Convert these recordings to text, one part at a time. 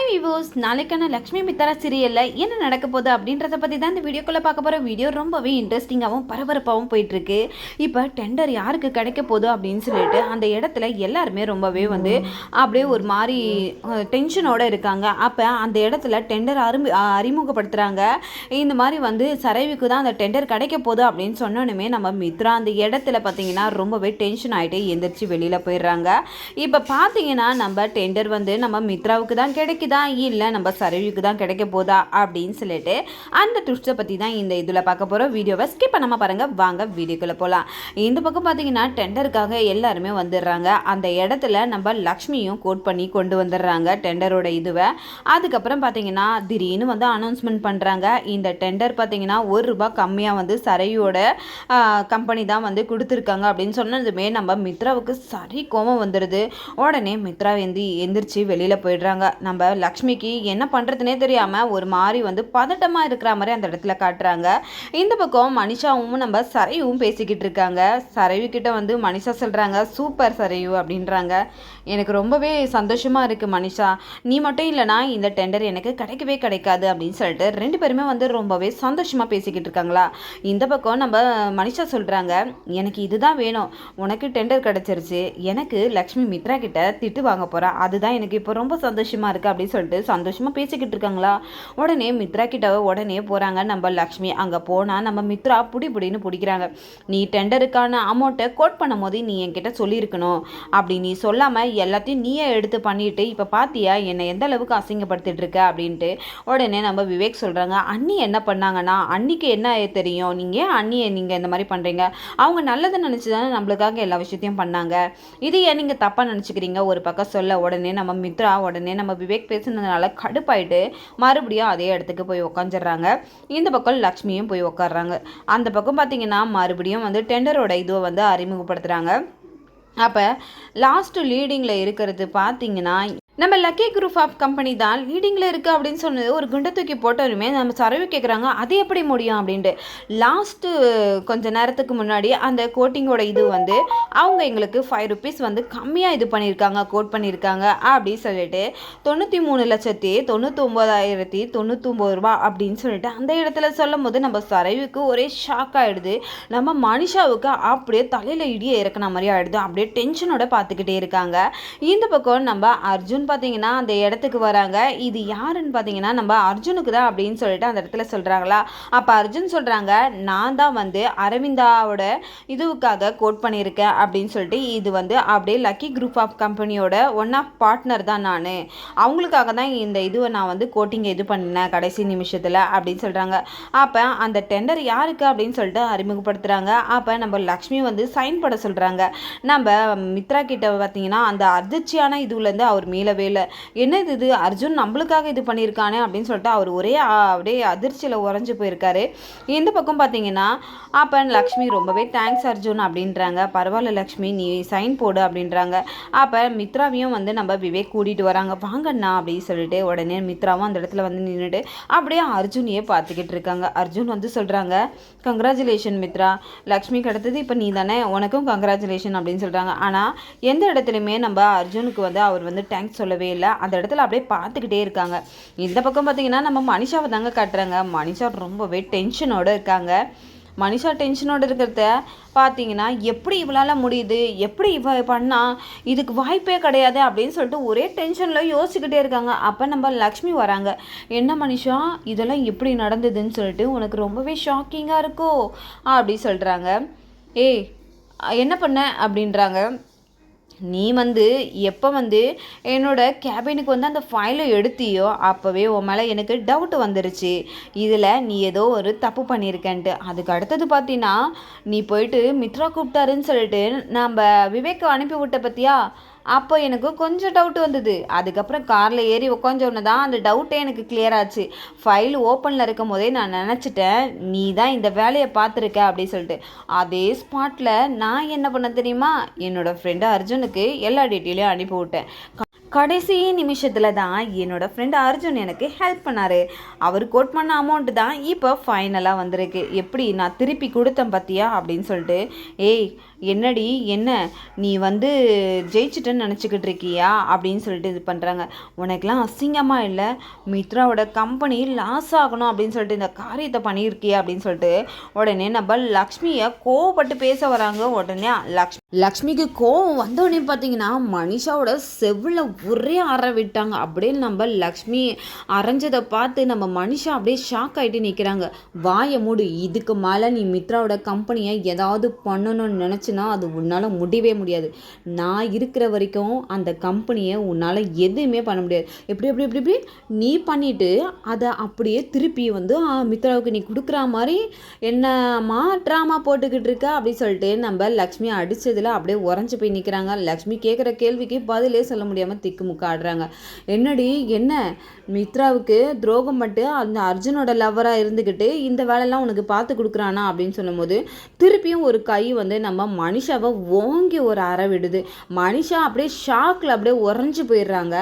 Viewers, நாளைக்கான லக்ஷ்மி மித்ரா சீரியல்ல என்ன நடக்க போகுது அப்படின்றத பற்றி தான் இந்த வீடியோக்குள்ளே பார்க்க போகிற. வீடியோ ரொம்பவே இன்ட்ரெஸ்டிங்காகவும் பரபரப்பாகவும் போயிட்டுருக்கு. இப்போ டெண்டர் யாருக்கு கிடைக்க போகுது அப்படின்னு சொல்லிட்டு அந்த இடத்துல எல்லாருமே ரொம்பவே அப்படியே ஒரு மாதிரி டென்ஷனோடு இருக்காங்க. அப்போ அந்த இடத்துல டெண்டர் அறிமுகப்படுத்துகிறாங்க. இந்த மாதிரி சரைவிக்கு தான் அந்த டெண்டர் கிடைக்க போகுது அப்படின்னு சொன்னோன்னுமே நம்ம மித்ரா அந்த இடத்துல பார்த்தீங்கன்னா ரொம்பவே டென்ஷன் ஆகிட்டு எந்திரிச்சு வெளியில் போயிடுறாங்க. இப்போ பார்த்தீங்கன்னா நம்ம டெண்டர் நம்ம மித்ராவுக்கு தான் கிடைக்குதா இல்லை நம்ம சரவிக்கு தான் கிடைக்க போதா அப்படின்னு சொல்லிட்டு அந்த ட்விஸ்ட்டை பற்றி தான் இந்த இதில் பார்க்க போகிறோம். வீடியோவை ஸ்கிப் பண்ணாமல் பாருங்கள். வாங்க வீடியோக்குள்ளே போகலாம். இந்த பக்கம் பார்த்தீங்கன்னா டெண்டருக்காக எல்லாருமே வந்துடுறாங்க. அந்த இடத்துல நம்ம லக்ஷ்மியும் கோட் பண்ணி கொண்டு வந்துடுறாங்க டெண்டரோட இதுவை. அதுக்கப்புறம் பார்த்தீங்கன்னா திடீர்னு அனௌன்ஸ்மெண்ட் பண்ணுறாங்க. இந்த டெண்டர் பார்த்தீங்கன்னா ₹1 கம்மியாக சரையோட கம்பெனி தான் கொடுத்துருக்காங்க அப்படின்னு சொன்னதுமே நம்ம மித்ராவுக்கு சரி கோபம் வந்துடுது. உடனே மித்ரா எந்திரிச்சு வெளியில் போயிடுறாங்க. நம்ம லக்ஷ்மிக்கு என்ன பண்ணுறதுனே தெரியாமல் ஒரு மாதிரி பதட்டமாக இருக்கிற மாதிரி அந்த இடத்துல காட்டுறாங்க. இந்த பக்கம் மனிஷாவும் நம்ம சரையும் பேசிக்கிட்டு இருக்காங்க. சரைவு கிட்ட மனிஷா சொல்கிறாங்க, சூப்பர் சரையு அப்படின்றாங்க. எனக்கு ரொம்பவே சந்தோஷமாக இருக்குது மனிஷா, நீ மட்டும் இல்லைனா இந்த டெண்டர் எனக்கு கிடைக்கவே கிடைக்காது அப்படின்னு சொல்லிட்டு ரெண்டு பேருமே ரொம்பவே சந்தோஷமாக பேசிக்கிட்டு இருக்காங்களா. இந்த பக்கம் நம்ம மனிஷா சொல்கிறாங்க, எனக்கு இதுதான் வேணும், உனக்கு டெண்டர் கிடச்சிருச்சு, எனக்கு லக்ஷ்மி மித்ரா கிட்ட திட்டு வாங்க போகிறா, அதுதான் எனக்கு இப்போ ரொம்ப சந்தோஷமாக இருக்குது அப்படின்னு சொல்லிட்டு சந்தோஷமாக பேசிக்கிட்டு இருக்காங்களா. உடனே மித்ரா கிட்ட உடனே போகிறாங்க நம்ம லக்ஷ்மி. அங்கே போனால் நம்ம மித்ரா புடின்னு பிடிக்கிறாங்க. நீ டெண்டருக்கான அமௌண்ட்டை கோட் பண்ணும் போது நீ என்கிட்ட சொல்லியிருக்கணும், அப்படி நீ சொல்லாமல் எல்லாத்தையும் நீயே எடுத்து பண்ணிட்டு இப்போ பார்த்தியா என்னை எந்த அளவுக்கு அசிங்கப்படுத்திட்டு இருக்க அப்படின்ட்டு. உடனே நம்ம விவேக் சொல்கிறாங்க, அண்ணி என்ன பண்ணாங்கன்னா அன்னிக்கு என்ன தெரியும், நீங்கள் அண்ணியை நீங்கள் இந்த மாதிரி பண்ணுறீங்க, அவங்க நல்லதை நினச்சி தானே நம்மளுக்காக எல்லா விஷயத்தையும் பண்ணாங்க, இது ஏன் நீங்கள் தப்பாக நினச்சிக்கிறீங்க ஒரு பக்கம் சொல்ல. உடனே நம்ம மித்ரா உடனே நம்ம விவேக் பேசுனதுனால கடுப்பாயிட்டு மறுபடியும் அதே இடத்துக்கு போய் உட்காந்துடுறாங்க. இந்த பக்கம் லக்ஷ்மியும் போய் உட்காடுறாங்க. அந்த பக்கம் பார்த்தீங்கன்னா மறுபடியும் டெண்டரோட இதுவை அறிமுகப்படுத்துகிறாங்க. அப்போ லாஸ்ட்டு லீடிங்கில் இருக்கிறது பார்த்தீங்கன்னா நம்ம லக்கி குரூப் ஆஃப் கம்பெனி தான் லீடிங்கில் இருக்குது அப்படின்னு சொன்னது ஒரு குண்டை தூக்கி போட்டோருமே நம்ம சரவி கேட்குறாங்க, அது எப்படி முடியும் அப்படின்ட்டு. லாஸ்ட்டு கொஞ்சம் நேரத்துக்கு முன்னாடி அந்த கோட்டிங்கோட இது அவங்க எங்களுக்கு ₹5 கம்மியாக இது பண்ணியிருக்காங்க, கோட் பண்ணியிருக்காங்க அப்படின்னு சொல்லிட்டு $99,99,099 அப்படின்னு சொல்லிட்டு அந்த இடத்துல சொல்லும் போது நம்ம சரவிக்கு ஒரே ஷாக் ஆகிடுது. நம்ம மனிஷாவுக்கு அப்படியே தலையில் இடியை இறக்குன மாதிரி ஆகிடுது. அப்படியே டென்ஷனோட பார்த்துக்கிட்டே இருக்காங்க. இந்த பக்கம் நம்ம அர்ஜுன் பார்த்தீங்கன்னா அந்த இடத்துக்கு வராங்க. இது யாருன்னு பார்த்தீங்கன்னா நம்ம அர்ஜுனுக்கு தான் அப்படின்னு சொல்லிட்டு அந்த இடத்துல சொல்கிறாங்களா. அப்போ அர்ஜுன் சொல்கிறாங்க, நான் தான் அரவிந்தாவோட இதுவுக்காக கோட் பண்ணியிருக்கேன் அப்படின்னு சொல்லிட்டு, இது அப்படியே லக்கி குரூப் ஆஃப் கம்பெனியோட ஒன் ஆஃப் பார்ட்னர் தான் நான், அவங்களுக்காக தான் இந்த இதுவை நான் கோட்டிங்கை இது பண்ணினேன் கடைசி நிமிஷத்தில் அப்படின்னு சொல்கிறாங்க. அப்போ அந்த டெண்டர் யாருக்கு அப்படின்னு சொல்லிட்டு அறிமுகப்படுத்துகிறாங்க. அப்போ நம்ம லக்ஷ்மி சைன் போட சொல்கிறாங்க. நம்ம மித்ரா கிட்ட பார்த்தீங்கன்னா அந்த அதிர்ச்சியான இதுலேருந்து அவர் மீளவே இல்லை. என்னது இது, அர்ஜுன் நம்மளுக்காக இது பண்ணியிருக்கானே அப்படின்னு சொல்லிட்டு அவர் ஒரே அப்படியே அதிர்ச்சியில் உறைஞ்சி போயிருக்காரு. இந்த பக்கம் பார்த்தீங்கன்னா அப்போ லக்ஷ்மி ரொம்பவே தேங்க்ஸ் அர்ஜுன் அப்படின்றாங்க. பரவாயில்ல லக்ஷ்மி, நீ சைன் போடு அப்படின்றாங்க. அப்போ மித்ராவையும் நம்ம விவேக் கூட்டிகிட்டு வராங்க. வாங்கண்ணா அப்படின்னு சொல்லிட்டு உடனே மித்ராவும் அந்த இடத்துல நின்றுட்டு அப்படியே அர்ஜுனையே பார்த்துக்கிட்டு இருக்காங்க. அர்ஜுன் சொல்கிறாங்க, கங்க்ராச்சுலேஷன் மித்ரா, லக்ஷ்மி கிடைத்தது இப்போ நீ தானே, உனக்கும் கங்க்ராச்சுலேஷன் அப்படின்னு சொல்கிறாங்க. ஆனால் எந்த இடத்துலையுமே நம்ம அர்ஜுனுக்கு அவர் தேங்க்ஸ் சொல்லவே இல்லை. அந்த இடத்துல அப்படியே பார்த்துக்கிட்டே இருக்காங்க. இந்த பக்கம் பார்த்தீங்கன்னா நம்ம மனிஷாவை தாங்க காட்டுறாங்க. மனிஷா ரொம்பவே டென்ஷனோடு இருக்காங்க. மனிஷா டென்ஷனோடு இருக்கிறத பார்த்தீங்கன்னா எப்படி இவளால் முடியுது, எப்படி இவ பண்ணா, இதுக்கு வாய்ப்பே கிடையாது அப்படின்னு சொல்லிட்டு ஒரே டென்ஷனில் யோசிச்சுக்கிட்டே இருக்காங்க. அப்போ நம்ம லக்ஷ்மி வராங்க. என்ன மனிஷா இதெல்லாம் எப்படி நடந்ததுன்னு சொல்லிட்டு உனக்கு ரொம்பவே ஷாக்கிங்காக இருக்கோ அப்படி சொல்கிறாங்க. ஏய் என்ன பண்ண அப்படின்றாங்க. நீ எப்போ என்னோட கேபினுக்கு அந்த ஃபைலை எடுத்தியோ அப்போவே உன் மேலே எனக்கு டவுட் வந்துருச்சு, இதில் நீ ஏதோ ஒரு தப்பு பண்ணியிருக்கேன்ட்டு. அதுக்கு அடுத்தது பார்த்தீங்கன்னா நீ போயிட்டு மித்ரா கூப்பிட்டாருன்னு சொல்லிட்டு நம்ம விவேக்கு அனுப்பி விட்ட பற்றியா, அப்போ எனக்கு கொஞ்சம் டவுட் வந்தது. அதுக்கப்புறம் காரில் ஏறி உட்காந்தோன்னு தான் அந்த டவுட்டே எனக்கு கிளியர் ஆச்சு. ஃபைல் ஓப்பனில் இருக்கும் போதே நான் நினச்சிட்டேன் நீ தான் இந்த வேலையை பார்த்துருக்க அப்படின்னு சொல்லிட்டு. அதே ஸ்பாட்டில் நான் என்ன பண்ண தெரியுமா, என்னோடய ஃப்ரெண்டு அர்ஜுனுக்கு எல்லா டீட்டெயிலையும் அனுப்பி விட்டேன். கடைசி நிமிஷத்தில் தான் என்னோடய ஃப்ரெண்டு அர்ஜுன் எனக்கு ஹெல்ப் பண்ணார். அவர் கோட் பண்ண அமௌண்ட்டு தான் இப்போ ஃபைனலாக வந்திருக்கு. எப்படி நான் திருப்பி கொடுத்தேன் பார்த்தியா அப்படின்னு சொல்லிட்டு. ஏய் என்னடி என்ன நீ வந்து ஜெயிச்சிட்டேன்னு நினச்சிக்கிட்டு இருக்கியா அப்படின்னு சொல்லிட்டு இது பண்ணுறாங்க. உனக்கெலாம் அசிங்கமாக இல்லை? மித்ராவோட கம்பெனி லாஸ் ஆகணும் அப்படின்னு சொல்லிட்டு இந்த காரியத்தை பண்ணியிருக்கியா அப்படின்னு சொல்லிட்டு உடனே நம்ம லக்ஷ்மியை கோவப்பட்டு பேச வராங்க. உடனே லக்ஷ்மிக்கு கோவம் வந்தோடனே பார்த்தீங்கன்னா மனிஷாவோட செவ்வில் ஒரே அற விட்டாங்க. அப்படியே நம்ம லக்ஷ்மி அரைஞ்சதை பார்த்து நம்ம மனிஷா அப்படியே ஷாக் ஆகிட்டு நிற்கிறாங்க. வாயை மூடு, இதுக்கு மேலே நீ மித்ராவோட கம்பெனியை ஏதாவது பண்ணணும்னு நினச்சினா அது உன்னால் முடியவே முடியாது. நான் இருக்கிற வரைக்கும் அந்த கம்பெனியை உன்னால் எதுவுமே பண்ண முடியாது. எப்படி எப்படி எப்படி எப்படி நீ பண்ணிவிட்டு அதை அப்படியே திருப்பி வந்து மித்ராவுக்கு நீ கொடுக்குற மாதிரி என்னம்மா ட்ராமா போட்டுக்கிட்டு இருக்க அப்படின்னு சொல்லிட்டு நம்ம லக்ஷ்மி அடித்ததில் அப்படியே உறைஞ்சி போய் நிற்கிறாங்க. லக்ஷ்மி கேட்குற கேள்விக்கு பதிலே சொல்ல முடியாமல் திக்குமுக்க ஆடுறாங்க. என்னடி என்ன மித்ராவுக்கு துரோகம் பட்டு அந்த அர்ஜுனோட லவ்வராக இருந்துக்கிட்டு இந்த வேலையெல்லாம் உனக்கு பார்த்து கொடுக்குறானா அப்படின்னு சொல்லும்போது திருப்பியும் ஒரு கை வந்து நம்ம மனிஷாவை ஓங்கி ஒரு அற விடுது. மனிஷா அப்படியே ஷாக்கில் அப்படியே உறைஞ்சி போயிடுறாங்க.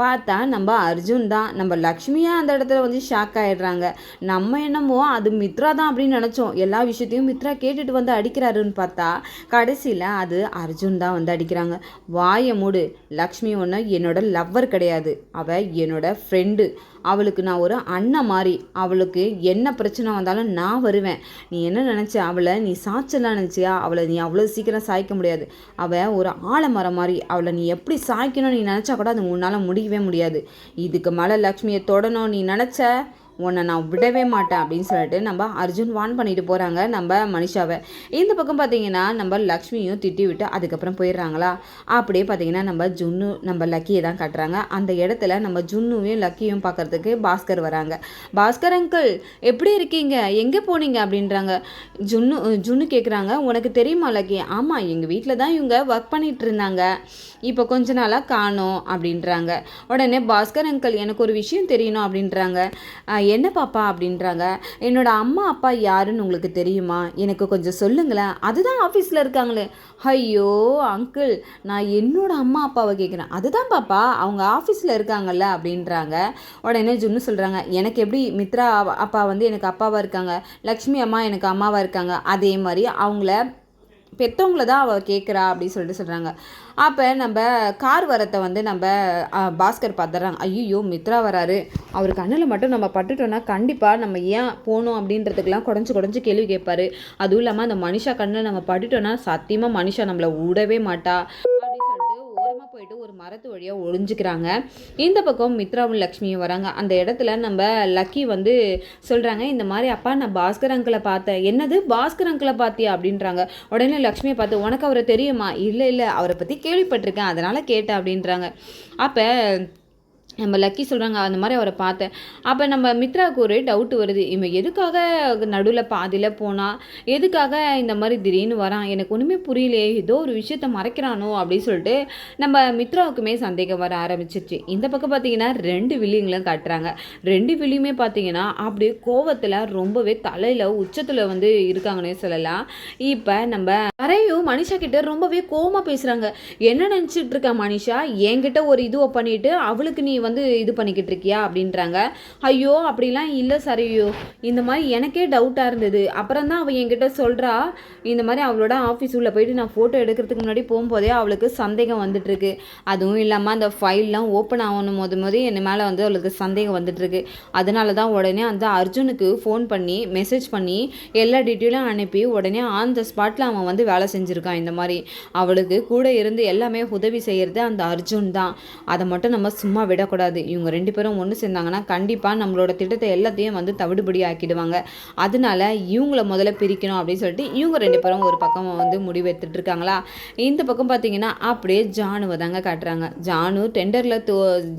பார்த்தா நம்ம அர்ஜுன் தான். நம்ம லக்ஷ்மியாக அந்த இடத்துல வந்து ஷாக் ஆகிடுறாங்க. நம்ம என்னமோ அது மித்ரா தான் அப்படின்னு நினச்சோம். எல்லா விஷயத்தையும் மித்ரா கேட்டுட்டு வந்து அடிக்கிறாருன்னு பார்த்தா கடைசியில் அது அர்ஜுன் தான் வந்து அடிக்கிறாங்க. வாயை மூடு, லக்ஷ்மி ஒன்று என்னோட லவ்வர் கிடையாது, அவள் என்னோட ஃப்ரெண்டு. அவளுக்கு நான் ஒரு அண்ணன் மாதிரி. அவளுக்கு என்ன பிரச்சனை வந்தாலும் நான் வருவேன். நீ என்ன நினச்ச, அவளை நீ சாய்ச்சலாம் நினச்சியா? அவளை நீ அவ்வளோ சீக்கிரம் சாய்க்க முடியாது. அவள் ஒரு ஆலமரம் மாதிரி. அவளை நீ எப்படி சாய்க்கணும்னு நீ நினச்சா கூட அது உன்னால் முடியவே முடியாது. இதுக்கு மேலே லக்ஷ்மியை தொடணும் நீ நினச்ச, உன்னை நான் விடவே மாட்டேன் அப்படின்னு சொல்லிட்டு நம்ம அர்ஜுன் வான் பண்ணிட்டு போகிறாங்க நம்ம மனிஷாவை. இந்த பக்கம் பார்த்தீங்கன்னா நம்ம லக்ஷ்மியும் திட்டி விட்டு அதுக்கப்புறம் போயிடுறாங்களா. அப்படியே பார்த்தீங்கன்னா நம்ம ஜுன்னு நம்ம லக்கியை தான் காட்டுறாங்க. அந்த இடத்துல நம்ம ஜுன்னுவையும் லக்கியும் பார்க்குறதுக்கு பாஸ்கர் வராங்க. பாஸ்கர் அங்கிள் எப்படி இருக்கீங்க, எங்கே போனீங்க அப்படின்றாங்க. ஜுன்னு கேட்குறாங்க, உனக்கு தெரியுமா லக்கி? ஆமாம், எங்கள் வீட்டில் தான் இவங்க ஒர்க் பண்ணிகிட்டு இருந்தாங்க, இப்போ கொஞ்ச நாளாக காணோம் அப்படின்றாங்க. உடனே பாஸ்கர் அங்கிள் எனக்கு ஒரு விஷயம் தெரியணும் அப்படின்றாங்க. என்ன பாப்பா அப்படின்றாங்க. என்னோட அம்மா அப்பா யாருன்னு உங்களுக்கு தெரியுமா? எனக்கு கொஞ்சம் சொல்லுங்களேன். அதுதான் ஆஃபீஸில் இருக்காங்களே. ஐயோ அங்கிள், நான் என்னோட அம்மா அப்பாவை கேட்குறேன். அதுதான் பாப்பா அவங்க ஆஃபீஸில் இருக்காங்கல்ல அப்படின்றாங்க. உடனே ஜுன்னு சொல்கிறாங்க, எனக்கு எப்படி மித்ரா அப்பா வந்து எனக்கு அப்பாவாக இருக்காங்க, லக்ஷ்மி அம்மா எனக்கு அம்மாவாக இருக்காங்க, அதே மாதிரி அவங்கள பெற்றவங்கள தான் அவள் கேட்குறா அப்படின்னு சொல்லிட்டு சொல்கிறாங்க. அப்போ நம்ம கார் வரத்தை வந்து நம்ம பாஸ்கர் பார்த்துட்றாங்க. ஐயோ மித்ரா வராரு, அவர் கண்ணில் மட்டும் நம்ம பட்டுட்டோன்னா கண்டிப்பாக நம்ம ஏன் போகணும் அப்படின்றதுக்கெலாம் குடஞ்சி கேள்வி கேட்பாரு. அதுவும் இல்லாமல் அந்த மனிஷா கண்ணில் நம்ம பட்டுட்டோன்னா சத்தியமாக மனிஷா நம்மளை விடவே மாட்டா அப்படின்னு சொல்லிட்டு ஓரமாக போயிட்டு ஒரு மரத்து வழியாக ஒழிஞ்சிக்கிறாங்க. இந்த பக்கம் மித்ராவும் லக்ஷ்மியும் வராங்க. அந்த இடத்துல நம்ம லக்கி வந்து சொல்கிறாங்க, இந்த மாதிரி அப்பா நான் பாஸ்கர் அங்கிளை பார்த்தேன். என்னது பாஸ்கர் அங்கிளை பார்த்தியா அப்படின்றாங்க. உடனே லக்ஷ்மியை பார்த்து, உனக்கு அவரை தெரியுமா? இல்லை அவரை பற்றி கேள்விப்பட்டிருக்கேன், அதனால் கேட்டேன் அப்படின்றாங்க. அப்போ நம்ம லக்கி சொல்கிறாங்க, அந்த மாதிரி அவரை பார்த்தேன். அப்போ நம்ம மித்ராவுக்கு ஒரு டவுட்டு வருது, இவன் எதுக்காக நடுவில் பாதியில் போனால், எதுக்காக இந்த மாதிரி திடீர்னு வரான், எனக்கு ஒன்றுமே புரியலையே, ஏதோ ஒரு விஷயத்த மறைக்கிறானோ அப்படின்னு சொல்லிட்டு நம்ம மித்ராவுக்குமே சந்தேகம் வர ஆரம்பிச்சிருச்சு. இந்த பக்கம் பார்த்தீங்கன்னா 2 வில்லிங்களும் காட்டுறாங்க. 2 வில்லியுமே பார்த்தீங்கன்னா அப்படியே கோவத்தில் ரொம்பவே தலையில் உச்சத்தில் வந்து இருக்காங்கன்னே சொல்லலாம். இப்போ நம்ம வரையும் மனிஷா கிட்ட ரொம்பவே கோவமாக பேசுகிறாங்க. என்ன நினச்சிட்டு இருக்கா மனிஷா, என்கிட்ட ஒரு இதுவை பண்ணிவிட்டு அவளுக்கு நீ வந்து இது பண்ணிக்கிட்டு இருக்கியா அப்படின்றாங்க. ஐயோ அப்படிலாம் இல்லை சரியோ, இந்த மாதிரி எனக்கே டவுட்டாக இருந்தது. அப்புறம் தான் அவள் என்கிட்ட சொல்கிறா, இந்த மாதிரி அவளோட ஆஃபீஸ் உள்ளே போயிட்டு நான் ஃபோட்டோ எடுக்கிறதுக்கு முன்னாடி போகும்போதே அவளுக்கு சந்தேகம் வந்துட்டுருக்கு. அதுவும் இல்லாமல் அந்த ஃபைல்லாம் ஓப்பன் ஆகணும் போது என் மேலே வந்து அவளுக்கு சந்தேகம் வந்துட்டுருக்கு. அதனால தான் உடனே அந்த அர்ஜுனுக்கு ஃபோன் பண்ணி மெசேஜ் பண்ணி எல்லா டீட்டெயிலும் அனுப்பி உடனே ஆன் த ஸ்பாட்டில் அவன் வந்து வேலை செஞ்சுருக்கான். இந்த மாதிரி அவளுக்கு கூட இருந்து எல்லாமே உதவி செய்கிறது அந்த அர்ஜுன் தான். அதை மட்டும் நம்ம சும்மா விடக்கூடாது. இவங்க 2 பேரும் ஒன்று சேர்ந்தாங்கன்னா கண்டிப்பாக நம்மளோட திட்டத்தை எல்லாத்தையும் வந்து தவிடுபடி ஆக்கிடுவாங்க. அதனால இவங்கள முதல்ல பிரிக்கணும் அப்படின்னு சொல்லிட்டு இவங்க 2 பேரும் ஒரு பக்கம் வந்து முடிவு எடுத்துட்டு இருக்காங்களா. இந்த பக்கம் பார்த்தீங்கன்னா அப்படியே ஜானுவை தாங்க காட்டுறாங்க. ஜானு டெண்டரில்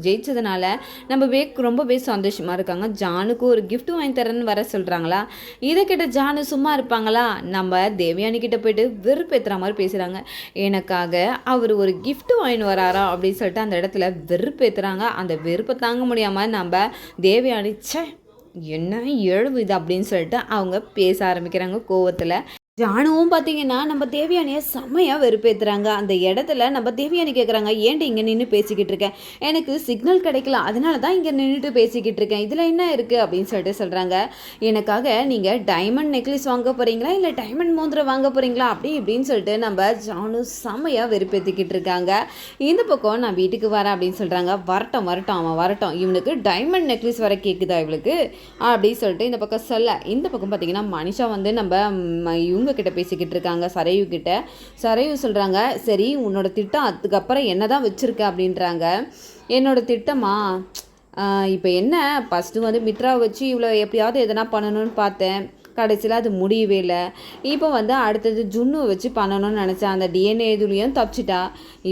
ஜெயிச்சதுனால நம்ம ரொம்பவே சந்தோஷமாக இருக்காங்க. ஜானுக்கு ஒரு கிஃப்ட் வாங்கி தரேன்னு வர சொல்கிறாங்களா. இதை கேட்ட ஜானு சும்மா இருப்பாங்களா, நம்ம தேவயானி கிட்ட போயிட்டு வெறுப்பேற்றுற மாதிரி பேசுகிறாங்க. எனக்காக அவர் ஒரு கிஃப்ட் வாங்கிட்டு வராரா அப்படின்னு சொல்லிட்டு அந்த இடத்துல வெறுப்பேற்றுறாங்க. அந்த வெறுப்பை தாங்க முடியாமல் நம்ம தேவயானி என்ன எழுவு இது அப்படின்னு சொல்லிட்டு அவங்க பேச ஆரம்பிக்கிறாங்க கோவத்தில். ஜானுவும் பார்த்தீங்கன்னா, நம்ம தேவயானிய செம்மையா வெறுப்பேத்துறாங்க. அந்த இடத்துல நம்ம தேவயானி கேட்குறாங்க, "ஏன்டி இங்க நின்னு பேசிக்கிட்டு இருக்க? எனக்கு சிக்னல் கிடைக்கல. அதனால தான் இங்க நின்னுட்டு பேசிக்கிட்டு இருக்கேன். இதுல என்ன இருக்கு?" அப்படின்னு சொல்லிட்டு சொல்றாங்க. "எனக்காக நீங்க டைமண்ட் நெக்லஸ் வாங்க போறீங்களா? இல்ல டைமண்ட் மோதிரம் வாங்க போறீங்களா?" அப்படி இப்படின்னு சொல்லிட்டு நம்ம ஜானு செம்மையா வெறுப்பேத்திக்கிட்டு இருக்காங்க. இந்த பக்கம் நான் வீட்டுக்கு வரேன் அப்படின்னு சொல்றாங்க. "வரட்டும், வரட்டும். அவன் வரட்டும். இவனுக்கு டைமண்ட் நெக்லஸ் வர கேட்குதா இவளுக்கு?" அப்படின்னு சொல்லிட்டு இந்த பக்கம் சொல்ல, இந்த பக்கம் பார்த்தீங்கன்னா, மனிஷா வந்து நம்ம இவங்க கிட்ட பேசிக்கிட்டு இருக்காங்க, சரையு கிட்ட. சரையு சொல்கிறாங்க, "சரி உன்னோட திட்டம் அதுக்கப்புறம் என்ன தான் வச்சுருக்க?" அப்படின்றாங்க. "என்னோட திட்டமா, இப்போ என்ன, ஃபஸ்ட்டு வந்து மித்ராவை வச்சு இவ்வளோ எப்படியாவது எதனா பண்ணணும்னு பார்த்தேன். கடைசியில் அது முடியவே இல்லை. இப்போ வந்து அடுத்தது ஜுன்னுவை வச்சு பண்ணணும்னு நினச்சேன். அந்த டிஎன்ஏ இதுலேயும் தப்பிச்சிட்டா.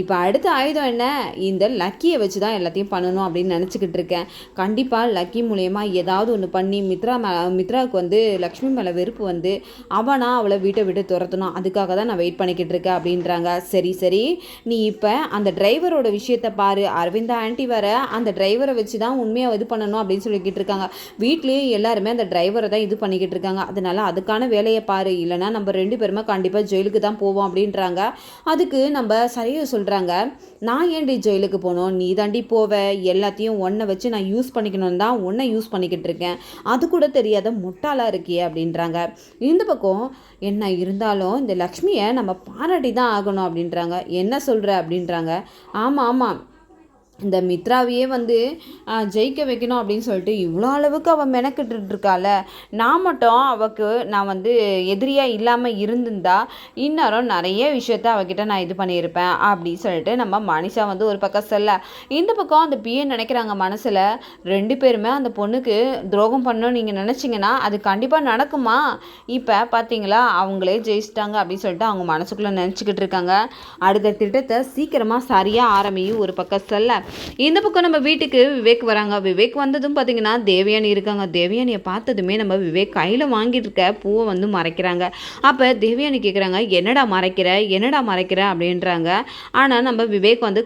இப்போ அடுத்த ஆயுதம் என்ன, இந்த லக்கியை வச்சு தான் எல்லாத்தையும் பண்ணணும் அப்படின்னு நினச்சிக்கிட்டு இருக்கேன். கண்டிப்பாக லக்கி மூலயமா ஏதாவது ஒன்று பண்ணி மித்ராவுக்கு வந்து லக்ஷ்மி மேலே வெறுப்பு வந்து அவனா அவளை வீட்டை விட்டு துரத்தணும். அதுக்காக தான் நான் வெயிட் பண்ணிக்கிட்டு இருக்கேன் அப்படின்றாங்க. "சரி சரி, நீ இப்போ அந்த டிரைவரோட விஷயத்தை பாரு. அரவிந்தா ஆண்டி வர அந்த டிரைவரை வச்சு தான் உண்மையாக இது பண்ணணும் அப்படின்னு சொல்லிக்கிட்டு இருக்காங்க. வீட்லேயும் எல்லாருமே அந்த டிரைவரை தான் இது பண்ணிக்கிட்டு இருக்காங்க. அதனால அதுக்கான வேலையை பாரு, இல்லைனா நம்ம 2 பேருமே கண்டிப்பாக ஜெயிலுக்கு தான் போவோம்" அப்படின்றாங்க. அதுக்கு நம்ம சரியாக சொல்கிறாங்க, "நான் ஏன்டி ஜெயிலுக்கு போகணும்? நீ தாண்டி போவ. எல்லாத்தையும் ஒன்றை வச்சு நான் யூஸ் பண்ணிக்கணும்னு தான் ஒன்றை யூஸ் பண்ணிக்கிட்டு இருக்கேன். அது கூட தெரியாத முட்டாளாக இருக்கியே" அப்படின்றாங்க. இந்த பக்கம், "என்ன இருந்தாலும் இந்த லக்ஷ்மியை நம்ம பாராட்டி தான் ஆகணும்" அப்படின்றாங்க. "என்ன சொல்கிற?" அப்படின்றாங்க. "ஆமாம் ஆமாம், இந்த மித்ராவையே வந்து ஜெயிக்க வைக்கணும் அப்படின்னு சொல்லிட்டு இவ்வளோ அளவுக்கு அவள் மெனக்கிட்டு இருக்காள. நான் மட்டும் நான் வந்து எதிரியாக இல்லாமல் இருந்திருந்தா இன்னும் நிறைய விஷயத்த அவகிட்ட நான் இது பண்ணியிருப்பேன்" அப்படின்னு சொல்லிட்டு நம்ம மனிஷா வந்து ஒரு பக்கம் சொல்ல, இந்த பக்கம் அந்த பிஏ நினைக்கிறாங்க மனசில், 2 பேருமே அந்த பொண்ணுக்கு துரோகம் பண்ணணும்னு நீங்கள் நினச்சிங்கன்னா அது கண்டிப்பாக நடக்குமா? இப்போ பார்த்தீங்களா, அவங்களே ஜெயிச்சிட்டாங்க அப்படின்னு சொல்லிட்டு அவங்க மனசுக்குள்ளே நினச்சிக்கிட்டு இருக்காங்க. அடுத்த திட்டத்தை சீக்கிரமாக சரியாக ஆரம்பியும் ஒரு பக்கம் சொல்ல, இந்த பக்கம் நம்ம வீட்டுக்கு விவேக் வராங்க. விவேக் வந்ததும் பார்த்தீங்கன்னா தேவயானி இருக்காங்க. தேவயானியை பார்த்ததுமே நம்ம விவேக் கையில் வாங்கிட்டு இருக்க பூவை வந்து மறைக்கிறாங்க. அப்போ தேவயானி கேட்குறாங்க, "என்னடா மறைக்கிற, என்னடா மறைக்கிற?" அப்படின்றாங்க. ஆனால் நம்ம விவேக் வந்து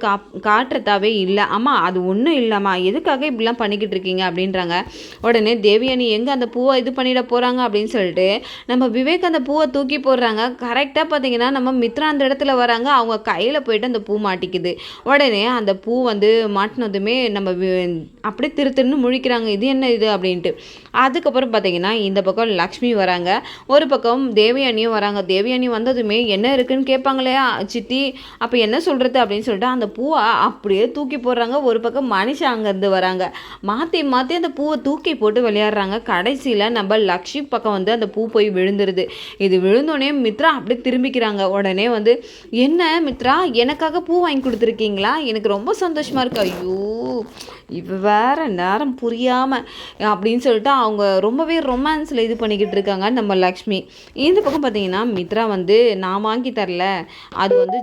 காட்டுறதாவே இல்லை. "அம்மா அது ஒன்றும் இல்லைம்மா, எதுக்காக இப்படிலாம் பண்ணிக்கிட்டு இருக்கீங்க?" அப்படின்றாங்க. உடனே தேவயானி எங்கே அந்த பூவை இது பண்ணிட போகிறாங்க அப்படின்னு சொல்லிட்டு நம்ம விவேக் அந்த பூவை தூக்கி போடுறாங்க. கரெக்டாக பார்த்தீங்கன்னா நம்ம மித்ரா அந்த இடத்துல வராங்க. அவங்க கையில் போயிட்டு அந்த பூ மாட்டிக்குது. உடனே அந்த பூ வந்து மாட்டினதுமே நம்ம அப்படியே திருன்னு முழிக்கிறாங்க, "இது என்ன இது?" அப்படின்ட்டு. அதுக்கப்புறம் பார்த்தீங்கன்னா இந்த பக்கம் லக்ஷ்மி வராங்க, ஒரு பக்கம் தேவயானியும் வராங்க. தேவயானி வந்ததுமே என்ன இருக்குன்னு கேட்பாங்க இல்லையா சித்தி, அப்போ என்ன சொல்கிறது அப்படின்னு சொல்லிட்டு அந்த பூவை அப்படியே தூக்கி போடுறாங்க. ஒரு பக்கம் மனிஷா அங்கேருந்து வராங்க. மாற்றி மாற்றி அந்த பூவை தூக்கி போட்டு விளையாடுறாங்க. கடைசியில் நம்ம லக்ஷ்மி பக்கம் வந்து அந்த பூ போய் விழுந்துருது. இது விழுந்தோடனே மித்ரா அப்படியே திரும்பிக்கிறாங்க. உடனே வந்து, "என்ன மித்ரா, எனக்காக பூ வாங்கி கொடுத்துருக்கீங்களா? எனக்கு ரொம்ப சந்தோஷமாக இருக்கு." ஐயோ, இவ வேற நேரம் புரியாமல் அப்படின்னு சொல்லிட்டு அவங்க ரொம்பவே ரொமான்ஸில் இது பண்ணிக்கிட்டு இருக்காங்க நம்ம லக்ஷ்மி. இந்த பக்கம் பார்த்தீங்கன்னா மித்ரா வந்து, "நான் வாங்கி தரல, அது வந்து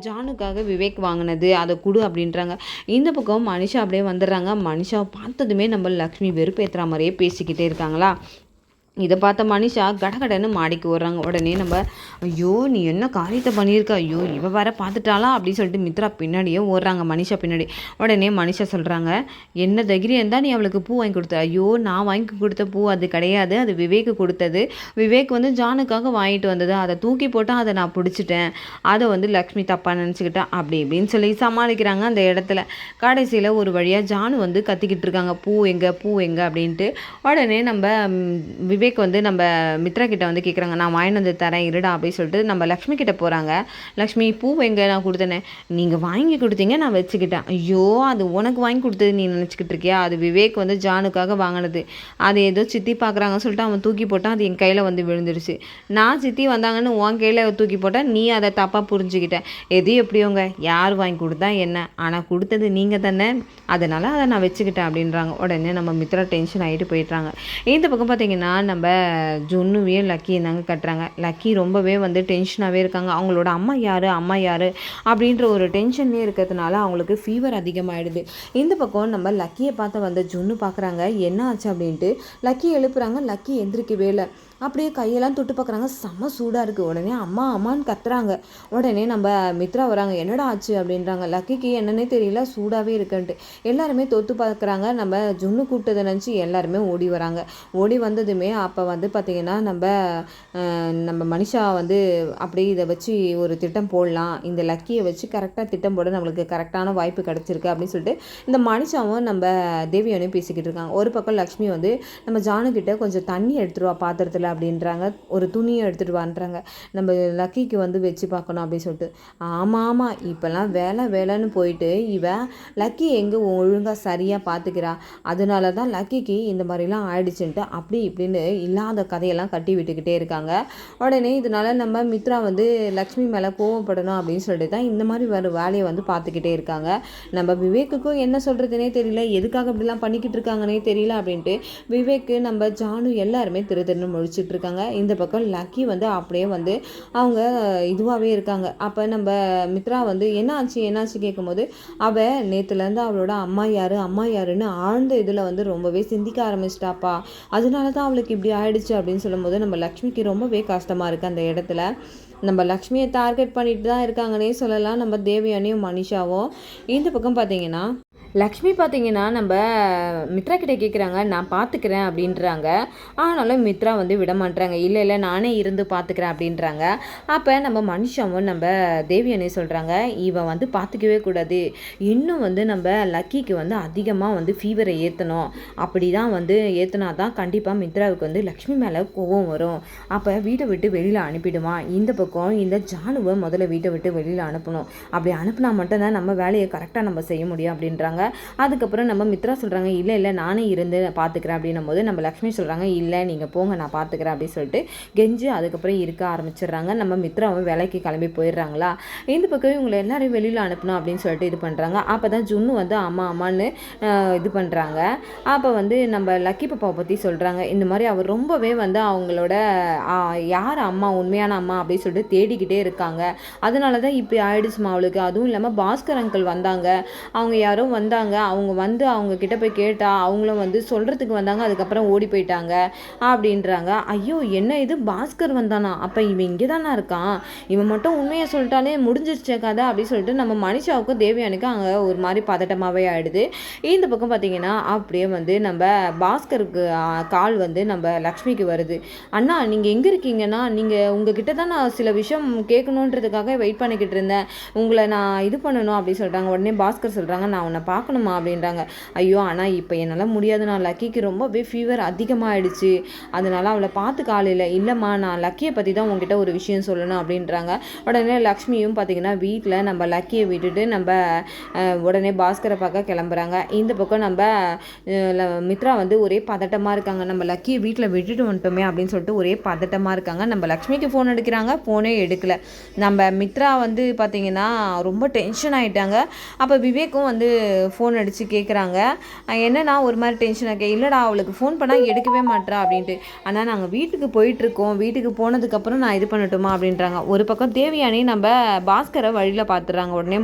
ஜானுக்காக விவேக் வாங்கினது, அதை கொடு" அப்படின்றாங்க. இந்த பக்கம் மனிஷா அப்படியே வந்துடுறாங்க. மனிஷாவை பார்த்ததுமே நம்ம லக்ஷ்மி வெறுப்பேற்றுற மாதிரியே பேசிக்கிட்டே இருக்காங்களா. இதை பார்த்த மனிஷா கடகடன்னு மாடிக்கு வர்றாங்க. உடனே நம்ம, "ஐயோ நீ என்ன காரியத்தை பண்ணியிருக்க, ஐயோ இவ வேற பார்த்துட்டாளா" அப்படின்னு சொல்லிட்டு மித்ரா பின்னாடியே ஓடுறாங்க, மனிஷா பின்னாடி. உடனே மனிஷா சொல்கிறாங்க, "என்ன தைரியம் தான் நீ அவளுக்கு பூ வாங்கி கொடுத்த?" "ஐயோ நான் வாங்கி கொடுத்த பூ அது கிடையாது, அது விவேக்கு கொடுத்தது. விவேக் வந்து ஜானுக்காக வாங்கிட்டு வந்தது, அதை தூக்கி போட்டால் அதை நான் பிடிச்சிட்டேன். அதை வந்து லக்ஷ்மி தப்பாக நினச்சிக்கிட்டேன்" அப்படி இப்படின்னு சொல்லி சமாளிக்கிறாங்க அந்த இடத்துல. கடைசியில் ஒரு வழியாக ஜானு வந்து கத்திக்கிட்டு இருக்காங்க, "பூ எங்கே, பூ எங்கே" அப்படின்ட்டு. உடனே நம்ம விவேக் வந்து நம்ம மித்ரா கிட்ட வந்து கேட்குறாங்க, "நான் வாங்கிட்டு வந்து தரேன் இருடா" அப்படின்னு சொல்லிட்டு நம்ம லக்ஷ்மி கிட்ட போகிறாங்க. லக்ஷ்மி, "பூ எங்கே, நான் கொடுத்தேனே?" "நீங்கள் வாங்கி கொடுத்தீங்க, நான் வச்சுக்கிட்டேன்." "ஐயோ அது உனக்கு வாங்கி கொடுத்தது நீ நினச்சிக்கிட்டு இருக்கியா? அது விவேக் வந்து ஜானுக்காக வாங்கினது. அது ஏதோ சித்தி பார்க்குறாங்கன்னு சொல்லிட்டு அவன் தூக்கி போட்டான், அது என் கையில் வந்து விழுந்துருச்சு. நான் சித்தி வந்தாங்கன்னு உன் கையில் தூக்கி போட்டேன், நீ அதை தப்பாக புரிஞ்சுக்கிட்டேன். எது எப்படியோங்க, யார் வாங்கி கொடுத்தா என்ன, ஆனால் கொடுத்தது நீங்கள் தானே, அதனால் அதை நான் வச்சுக்கிட்டேன்" அப்படின்றாங்க. உடனே நம்ம மித்ரா டென்ஷன் ஆகிட்டு போயிடுறாங்க. இந்த பக்கம் பார்த்தீங்கன்னா நம்ம ஜுன்னுவையும் லக்கியும் தாங்க கட்டுறாங்க. லக்கி ரொம்பவே வந்து டென்ஷனாகவே இருக்காங்க. அவங்களோட அம்மா யார் அப்படின்ற ஒரு டென்ஷன்லேயே இருக்கிறதுனால அவங்களுக்கு ஃபீவர் அதிகமாகிடுது. இந்த பக்கம் நம்ம லக்கியை பார்த்து வந்த ஜுன்னு பார்க்குறாங்க, என்ன ஆச்சு அப்படின்ட்டு. லக்கி எழுப்புறாங்க, லக்கி எந்திரிக்கவே இல்லை. அப்படியே கையெல்லாம் தொட்டு பார்க்குறாங்க, செம்ம சூடாக இருக்குது. உடனே அம்மா அம்மான்னு கத்துறாங்க. உடனே நம்ம மித்ரா வராங்க, என்னடா ஆச்சு அப்படின்றாங்க. லக்கிக்கு என்னன்னே தெரியல, சூடாகவே இருக்குன்ட்டு. எல்லாருமே தொட்டு பார்க்குறாங்க. நம்ம ஜுன்னு கூப்பிட்டதை நினச்சி எல்லாருமே ஓடி வராங்க. ஓடி வந்ததுமே அப்போ வந்து பார்த்திங்கன்னா நம்ம மனிஷா வந்து அப்படியே இதை வச்சு ஒரு திட்டம் போடலாம், இந்த லக்கியை வச்சு கரெக்டாக திட்டம் போட நம்மளுக்கு கரெக்டான வாய்ப்பு கிடச்சிருக்கு அப்படின்னு சொல்லிட்டு இந்த மனிஷாவும் நம்ம தேவியானையும் பேசிக்கிட்டு இருக்காங்க. ஒரு பக்கம் லக்ஷ்மி வந்து நம்ம ஜானுக்கிட்ட கொஞ்சம் தண்ணி எடுத்துகிட்டு வா பாத்திரத்தில் அப்படின்றாங்க, ஒரு துணியை எடுத்துகிட்டு வான்றாங்க, நம்ம லக்கிக்கு வந்து வச்சு பார்க்கணும் அப்படின்னு சொல்லிட்டு. ஆமாம் இப்போல்லாம் வேலைன்னு போயிட்டு இவன் லக்கி எங்கே ஒழுங்காக சரியாக பார்த்துக்கிறா, அதனால தான் லக்கிக்கு இந்த மாதிரிலாம் ஆயிடுச்சுன்ட்டு அப்படி இப்படின்னு இல்லாத கதையெல்லாம் கட்டி விட்டுக்கிட்டே இருக்காங்க. உடனே இதனால நம்ம மித்ரா வந்து லக்ஷ்மி மேலே கோவப்படணும் அப்படின்னு சொல்லிட்டு தான் இந்த மாதிரி வர வேலையை வந்து பார்த்துக்கிட்டே இருக்காங்க. நம்ம விவேக்குக்கும் என்ன சொல்கிறதுனே தெரியல, எதுக்காக இப்படிலாம் பண்ணிக்கிட்டு இருக்காங்கன்னே தெரியல அப்படின்ட்டு விவேக்கு நம்ம ஜானு எல்லாருமே திருன்னு முழிச்சிட்டு இருக்காங்க. இந்த பக்கம் லக்கி வந்து அப்படியே வந்து அவங்க இதுவாகவே இருக்காங்க. அப்போ நம்ம மித்ரா வந்து என்னாச்சு கேட்கும்போது அவள் நேற்றுலேருந்து அவளோட அம்மா யாருன்னு ஆழ்ந்த இதில் வந்து ரொம்பவே சிந்திக்க ஆரம்பிச்சிட்டாப்பா, அதனால தான் அவளுக்கு இப்படி ஆயிடுச்சு அப்படின்னு சொல்லும்போது நம்ம லக்ஷ்மிக்கு ரொம்பவே கஷ்டமாக இருக்குது. அந்த இடத்துல நம்ம லக்ஷ்மியை டார்கெட் பண்ணிட்டு தான் இருக்காங்கன்னே சொல்லலாம் நம்ம தேவயானியும் மனிஷாவும். இந்த பக்கம் பார்த்தீங்கன்னா லக்ஷ்மி பார்த்தீங்கன்னா நம்ம மித்ரா கிட்டே கேட்குறாங்க, நான் பார்த்துக்கிறேன் அப்படின்றாங்க. ஆனாலும் மித்ரா வந்து விட மாட்டுறாங்க, இல்லை நானே இருந்து பார்த்துக்கிறேன் அப்படின்றாங்க. அப்போ நம்ம மனுஷாவும் நம்ம தேவியானே சொல்கிறாங்க, இவன் வந்து பார்த்துக்கவே கூடாது, இன்னும் வந்து நம்ம லக்கிக்கு வந்து அதிகமாக வந்து ஃபீவரை ஏற்றணும், அப்படி தான் வந்து ஏற்றினா தான் கண்டிப்பாக மித்ராவுக்கு வந்து லக்ஷ்மி மேலே கோவம் வரும், அப்போ வீட்டை விட்டு வெளியில் அனுப்பிடுவான். இந்த பக்கம் இந்த ஜானுவை முதல்ல வீட்டை விட்டு வெளியில் அனுப்பணும், அப்படி அனுப்புனா மட்டும்தான் நம்ம வேலையை கரெக்டாக நம்ம செய்ய முடியும் அப்படின்றாங்க. அதுக்கப்புறம் நம்ம மித்ரா சொல்கிறாங்க, இல்லை நானே இருந்து பார்த்துக்கிறேன் அப்படின்னும் போது நம்ம லக்ஷ்மி சொல்கிறாங்க, இல்லை நீங்கள் போங்க நான் பார்த்துக்கிறேன் அப்படின்னு சொல்லிட்டு கெஞ்சு அதுக்கப்புறம் இருக்க ஆரம்பிச்சிடுறாங்க. நம்ம மித்ராவும் வேலைக்கு கிளம்பி போயிடுறாங்களா. இந்த பக்கம் இவங்களை எல்லாரையும் வெளியில் அனுப்பணும் அப்படின்னு சொல்லிட்டு இது பண்ணுறாங்க. அப்போ தான் ஜுன்னு வந்து அம்மான்னு இது பண்ணுறாங்க. அப்போ வந்து நம்ம லக்கி பாப்பாவை பற்றி சொல்கிறாங்க, இந்த மாதிரி அவர் ரொம்பவே வந்து அவங்களோட யார் அம்மா உண்மையான அம்மா அப்படின்னு சொல்லிட்டு தேடிக்கிட்டே இருக்காங்க, அதனால தான் இப்படி ஆயிடுச்சுமா அவளுக்கு. அதுவும் இல்லாமல் பாஸ்கர் அங்கிள் வந்தாங்க, அவங்க யாரோ அவங்க வந்து அவங்க கிட்ட போய் கேட்டா அவங்களும் வந்து சொல்கிறதுக்கு வந்தாங்க, அதுக்கப்புறம் ஓடி போயிட்டாங்க அப்படின்றாங்க. ஐயோ என்ன இது பாஸ்கர் வந்தானா, அப்போ இவன் இங்கே தானே இருக்கான், இவன் மட்டும் உண்மையை சொல்லிட்டாலே முடிஞ்சிருச்ச கதை அப்படின்னு சொல்லிட்டு நம்ம மனிஷாவுக்கும் தேவியானுக்கும் அங்கே ஒரு மாதிரி பதட்டமாகவே ஆகிடுது. இந்த பக்கம் பார்த்தீங்கன்னா அப்படியே வந்து நம்ம பாஸ்கருக்கு கால் வந்து நம்ம லக்ஷ்மிக்கு வருது, அண்ணா நீங்கள் எங்கே இருக்கீங்கன்னா, உங்ககிட்ட தான் நான் சில விஷயம் கேட்கணுன்றதுக்காக வெயிட் பண்ணிக்கிட்டு இருந்தேன், உங்களை நான் இது பண்ணணும் அப்படின்னு சொல்லிட்டாங்க. உடனே பாஸ்கர் சொல்கிறாங்க, நான் உன்னை பார்க்கணுமா அப்படின்றாங்க. ஐயோ ஆனால் இப்போ என்னால் முடியாது, நான் லக்கிக்கு ரொம்பவே ஃபீவர் அதிகமாகிடுச்சு, அதனால் அவளை பார்த்து காலையில் இல்லைம்மா நான் லக்கியை பற்றி தான் உங்ககிட்ட ஒரு விஷயம் சொல்லணும் அப்படின்றாங்க. உடனே லக்ஷ்மியும் பார்த்திங்கன்னா வீட்டில் நம்ம லக்கியை விட்டுட்டு நம்ம உடனே பாஸ்கரை பார்க்க கிளம்புறாங்க. இந்த பக்கம் நம்ம மித்ரா வந்து ஒரே பதட்டமாக இருக்காங்க, நம்ம லக்கியை வீட்டில் விட்டுட்டு வந்துட்டோமே அப்படின்னு சொல்லிட்டு ஒரே பதட்டமாக இருக்காங்க. நம்ம லக்ஷ்மிக்கு ஃபோன் அடிக்கிறாங்க, ஃபோனே எடுக்கலை. நம்ம மித்ரா வந்து பார்த்திங்கன்னா ரொம்ப டென்ஷன் ஆகிட்டாங்க. அப்போ விவேக்கும் வந்து ஃபோன் அடித்து கேட்குறாங்க, என்னன்னா ஒரு மாதிரி டென்ஷன் ஆகே, இல்லைடா அவளுக்கு ஃபோன் பண்ணால் எடுக்கவே மாட்டா அப்படின்ட்டு. ஆனால் நாங்கள் வீட்டுக்கு போயிட்டுருக்கோம், வீட்டுக்கு போனதுக்கப்புறம் நான் இது பண்ணட்டுமா அப்படின்றாங்க. ஒரு பக்கம் தேவியானே நம்ம பாஸ்கரை வழியில் பார்த்துறாங்க. உடனே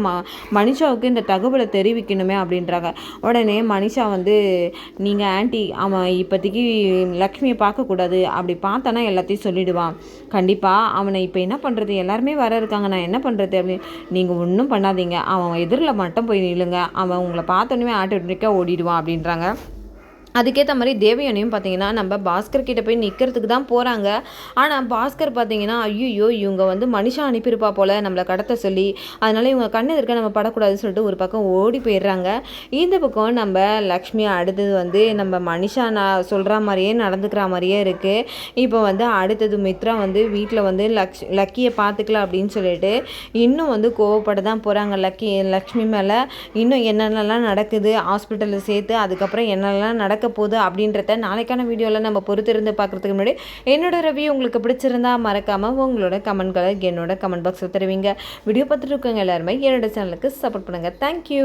மனிஷாவுக்கு இந்த தகவலை தெரிவிக்கணுமே அப்படின்றாங்க. உடனே மனிஷா வந்து நீங்கள் ஆன்ட்டி அவன் இப்போதைக்கு லக்ஷ்மியை பார்க்கக்கூடாது, அப்படி பார்த்தானா எல்லாத்தையும் சொல்லிவிடுவான், கண்டிப்பாக அவனை இப்போ என்ன பண்ணுறது, எல்லாருமே வர இருக்காங்க, நான் என்ன பண்ணுறது அப்படின்னு. நீங்கள் ஒன்றும் பண்ணாதீங்க, அவன் எதிரில் மட்டும் போய் நில்லுங்க, அவன் உங்களை பார்த்தோன்னே ஆட்டோமேட்டிக்காக ஓடிடுவான் அப்படின்றாங்க. அதுக்கேற்ற மாதிரி தேவயானியும் பார்த்தீங்கன்னா நம்ம பாஸ்கர் கிட்ட போய் நிற்கிறதுக்கு தான் போகிறாங்க. ஆனால் பாஸ்கர் பார்த்தீங்கன்னா ஐயோ இவங்க வந்து மனுஷா அனுப்பியிருப்பா போல் நம்மளை கடத்த சொல்லி, அதனால் இவங்க கண்ணு எதிர்க்க நம்ம படக்கூடாதுன்னு சொல்லிட்டு ஒரு பக்கம் ஓடி போயிடுறாங்க. இந்த பக்கம் நம்ம லக்ஷ்மி அடுத்தது வந்து நம்ம மனுஷா நான் சொல்கிற மாதிரியே நடந்துக்கிற மாதிரியே இருக்குது. இப்போ வந்து அடுத்தது மித்ரா வந்து வீட்டில் வந்து லக்கியை பார்த்துக்கலாம் அப்படின்னு சொல்லிட்டு இன்னும் வந்து கோவப்பட தான் போகிறாங்க லக்ஷ்மி மேலே. இன்னும் என்னென்னலாம் நடக்குது ஹாஸ்பிட்டலில் சேர்த்து, அதுக்கப்புறம் என்னென்னலாம் நடக்க போகுது அப்படின்றத நாளைக்கான வீடியோவில் நம்ம பொறுத்திருந்து பார்க்குறதுக்கு முன்னாடி என்னோட ரிவ்யூ உங்களுக்கு பிடிச்சிருந்தா மறக்காமல் உங்களோட கமெண்ட்களை என்னோட கமெண்ட் பாக்ஸில் தருவீங்க. வீடியோ பார்த்துட்டு இருக்கவங்க எல்லாருமே என்னோட சேனலுக்கு சப்போர்ட் பண்ணுங்கள். தேங்க்யூ.